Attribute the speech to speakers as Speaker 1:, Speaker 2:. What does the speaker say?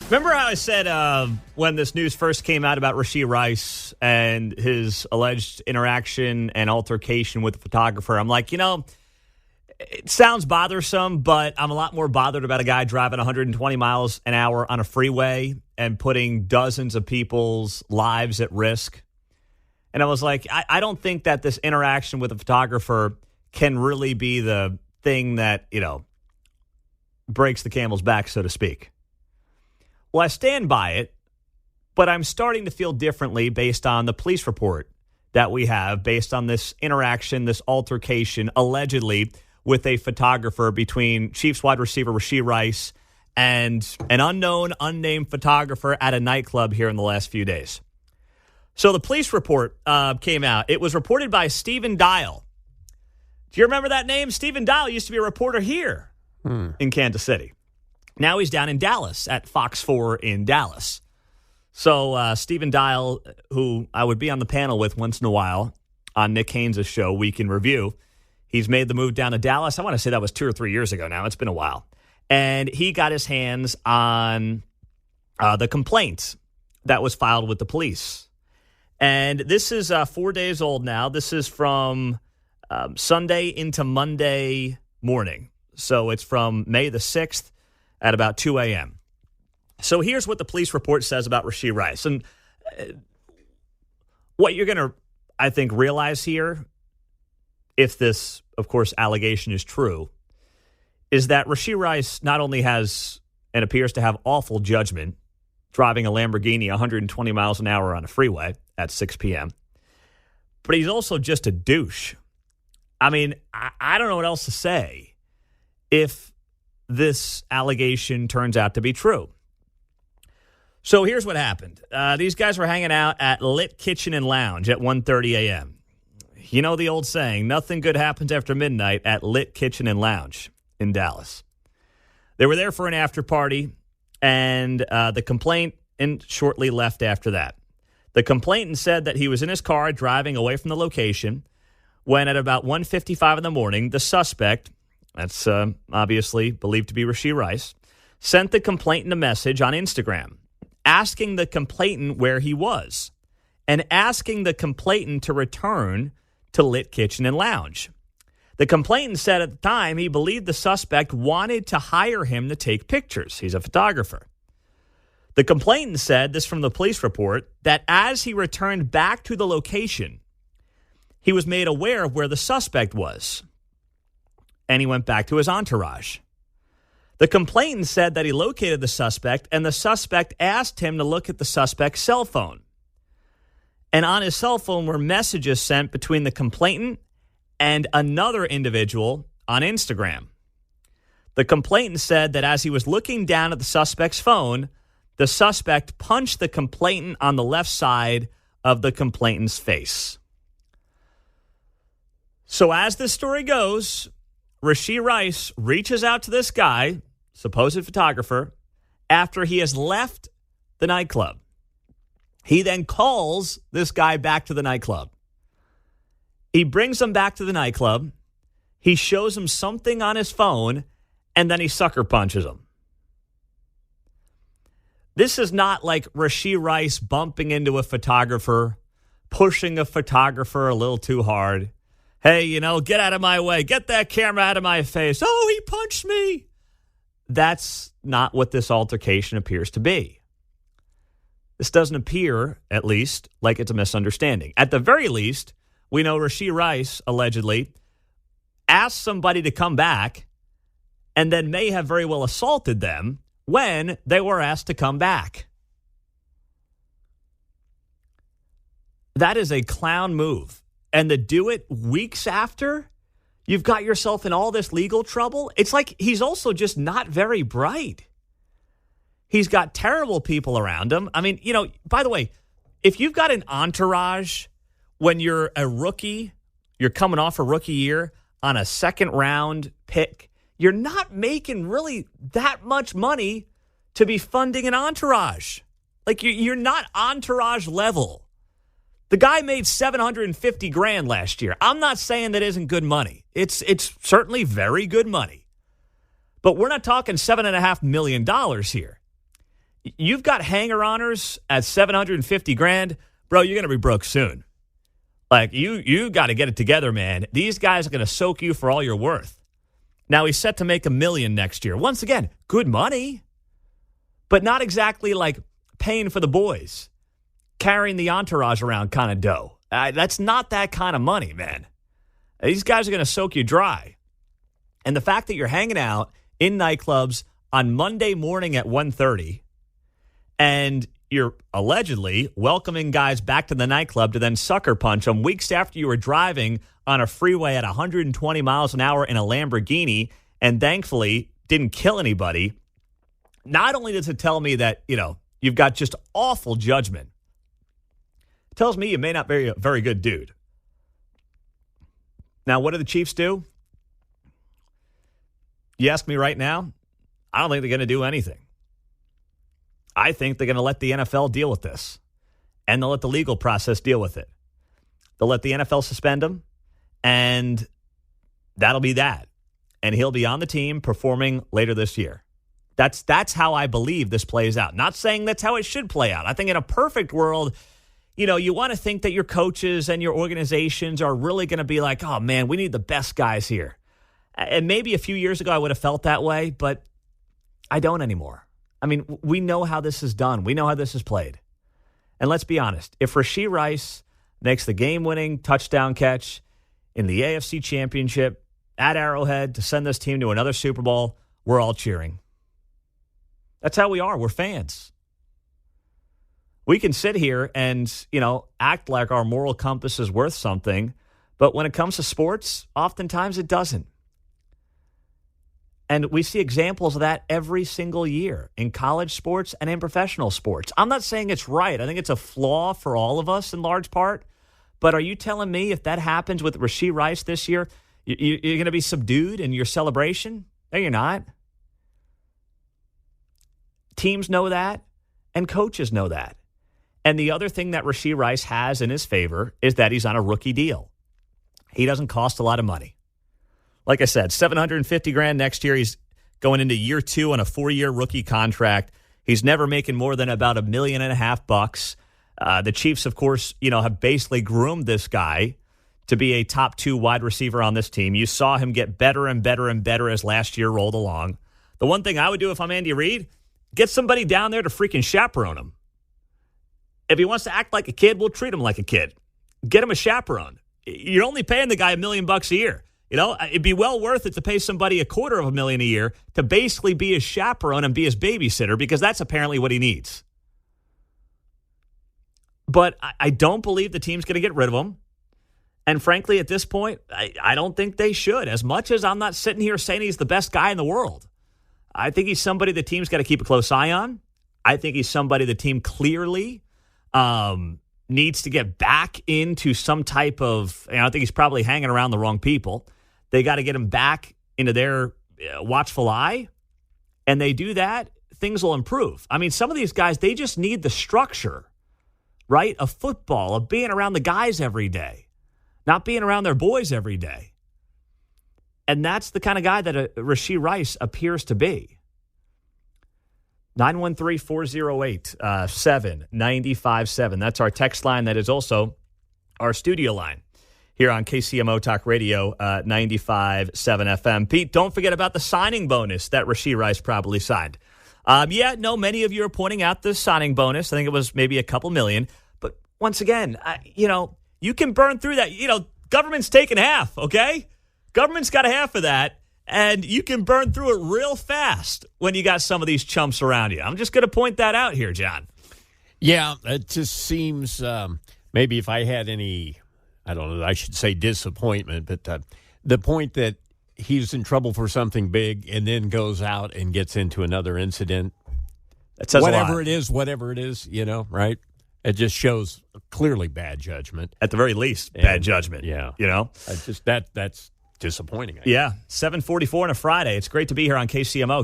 Speaker 1: Remember how I said when this news first came out about Rashee Rice and his alleged interaction and altercation with the photographer? I'm like, it sounds bothersome, but I'm a lot more bothered about a guy driving 120 miles an hour on a freeway and putting dozens of people's lives at risk. And I was like, I don't think that this interaction with a photographer can really be the thing that, breaks the camel's back, so to speak. Well, I stand by it, but I'm starting to feel differently based on the police report that we have, based on this interaction, this altercation, allegedly, with a photographer between Chiefs wide receiver Rashee Rice and an unknown, unnamed photographer at a nightclub here in the last few days. So the police report came out. It was reported by Stephen Dial. Do you remember that name? Stephen Dial used to be a reporter here in Kansas City. Now he's down in Dallas at Fox 4 in Dallas. So Stephen Dial, who I would be on the panel with once in a while on Nick Haynes' show, Week in Review, he's made the move down to Dallas. I want to say that was 2 or 3 years ago now. It's been a while. And he got his hands on the complaint that was filed with the police. And this is 4 days old now. This is from Sunday into Monday morning. So it's from May the 6th. At about 2 a.m. So here's what the police report says about Rashee Rice. And what you're going to, I think, realize here, if this, of course, allegation is true, is that Rashee Rice not only has and appears to have awful judgment driving a Lamborghini 120 miles an hour on a freeway at 6 p.m., but he's also just a douche. I mean, I don't know what else to say if this allegation turns out to be true. So here's what happened. These guys were hanging out at Lit Kitchen and Lounge at 1:30 a.m. You know the old saying, nothing good happens after midnight at Lit Kitchen and Lounge in Dallas. They were there for an after party, and the complainant shortly left after that. The complainant said that he was in his car driving away from the location when at about 1:55 in the morning, the suspect, that's obviously believed to be Rashee Rice, sent the complainant a message on Instagram asking the complainant where he was and asking the complainant to return to Lit Kitchen and Lounge. The complainant said at the time he believed the suspect wanted to hire him to take pictures. He's a photographer. The complainant said, this from the police report, that as he returned back to the location, he was made aware of where the suspect was. And he went back to his entourage. The complainant said that he located the suspect, and the suspect asked him to look at the suspect's cell phone. And on his cell phone were messages sent between the complainant and another individual on Instagram. The complainant said that as he was looking down at the suspect's phone, the suspect punched the complainant on the left side of the complainant's face. So as this story goes, Rashee Rice reaches out to this guy, supposed photographer, after he has left the nightclub. He then calls this guy back to the nightclub. He brings him back to the nightclub. He shows him something on his phone, and then he sucker punches him. This is not like Rashee Rice bumping into a photographer, pushing a photographer a little too hard. Hey, get out of my way. Get that camera out of my face. Oh, he punched me. That's not what this altercation appears to be. This doesn't appear, at least, like it's a misunderstanding. At the very least, we know Rashee Rice, allegedly, asked somebody to come back and then may have very well assaulted them when they were asked to come back. That is a clown move. And to do it weeks after you've got yourself in all this legal trouble, it's like he's also just not very bright. He's got terrible people around him. I mean, by the way, if you've got an entourage when you're a rookie, you're coming off a rookie year on a second round pick, you're not making really that much money to be funding an entourage. Like you're not entourage level. The guy made $750,000 last year. I'm not saying that isn't good money. It's certainly very good money. But we're not talking $7.5 million here. You've got hanger-oners at $750,000, bro. You're going to be broke soon. Like you got to get it together, man. These guys are going to soak you for all you're worth. Now he's set to make $1 million next year. Once again, good money, but not exactly like paying for the boys, carrying the entourage around kind of dough. That's not that kind of money, man. These guys are going to soak you dry. And the fact that you're hanging out in nightclubs on Monday morning at 1:30 and you're allegedly welcoming guys back to the nightclub to then sucker punch them weeks after you were driving on a freeway at 120 miles an hour in a Lamborghini and thankfully didn't kill anybody. Not only does it tell me that, you've got just awful judgment, it tells me you may not be a very good dude. Now, what do the Chiefs do? You ask me right now, I don't think they're going to do anything. I think they're going to let the NFL deal with this, and they'll let the legal process deal with it. They'll let the NFL suspend him, and that'll be that. And he'll be on the team performing later this year. That's how I believe this plays out. Not saying that's how it should play out. I think in a perfect world, you want to think that your coaches and your organizations are really going to be like, oh, man, we need the best guys here. And maybe a few years ago I would have felt that way, but I don't anymore. I mean, we know how this is done. We know how this is played. And let's be honest. If Rashee Rice makes the game-winning touchdown catch in the AFC Championship at Arrowhead to send this team to another Super Bowl, we're all cheering. That's how we are. We're fans. We can sit here and, act like our moral compass is worth something, but when it comes to sports, oftentimes it doesn't. And we see examples of that every single year in college sports and in professional sports. I'm not saying it's right. I think it's a flaw for all of us in large part. But are you telling me if that happens with Rashee Rice this year, you're going to be subdued in your celebration? No, you're not. Teams know that, and coaches know that. And the other thing that Rashee Rice has in his favor is that he's on a rookie deal. He doesn't cost a lot of money. Like I said, $750,000 next year. He's going into year 2 on a 4-year rookie contract. He's never making more than about $1.5 million. The Chiefs, of course, have basically groomed this guy to be a top 2 wide receiver on this team. You saw him get better and better and better as last year rolled along. The one thing I would do if I'm Andy Reid, get somebody down there to freaking chaperone him. If he wants to act like a kid, we'll treat him like a kid. Get him a chaperone. You're only paying the guy $1 million a year. It'd be well worth it to pay somebody $250,000 a year to basically be his chaperone and be his babysitter because that's apparently what he needs. But I don't believe the team's going to get rid of him. And frankly, at this point, I don't think they should. As much as I'm not sitting here saying he's the best guy in the world, I think he's somebody the team's got to keep a close eye on. I think he's somebody the team clearly needs to get back into some type of, I think he's probably hanging around the wrong people. They got to get him back into their watchful eye. And they do that, things will improve. I mean, some of these guys, they just need the structure, right? Of football, of being around the guys every day, not being around their boys every day. And that's the kind of guy that Rashee Rice appears to be. 913-408-7957. That's our text line. That is also our studio line here on KCMO Talk Radio 95.7 FM. Pete, don't forget about the signing bonus that Rashee Rice probably signed. Many of you are pointing out the signing bonus. I think it was maybe a couple million. But once again, you can burn through that. Government's taking half, okay? Government's got a half of that. And you can burn through it real fast when you got some of these chumps around you. I'm just going to point that out here, John.
Speaker 2: Yeah, it just seems maybe if I had any, I don't know, I should say disappointment, but the point that he's in trouble for something big and then goes out and gets into another incident.
Speaker 1: That says
Speaker 2: whatever it is, right? It just shows clearly bad judgment.
Speaker 1: At the very least, bad judgment.
Speaker 2: Yeah.
Speaker 1: That's
Speaker 2: disappointing.
Speaker 1: Yeah, 7:44 on a Friday. It's great to be here on KCMO.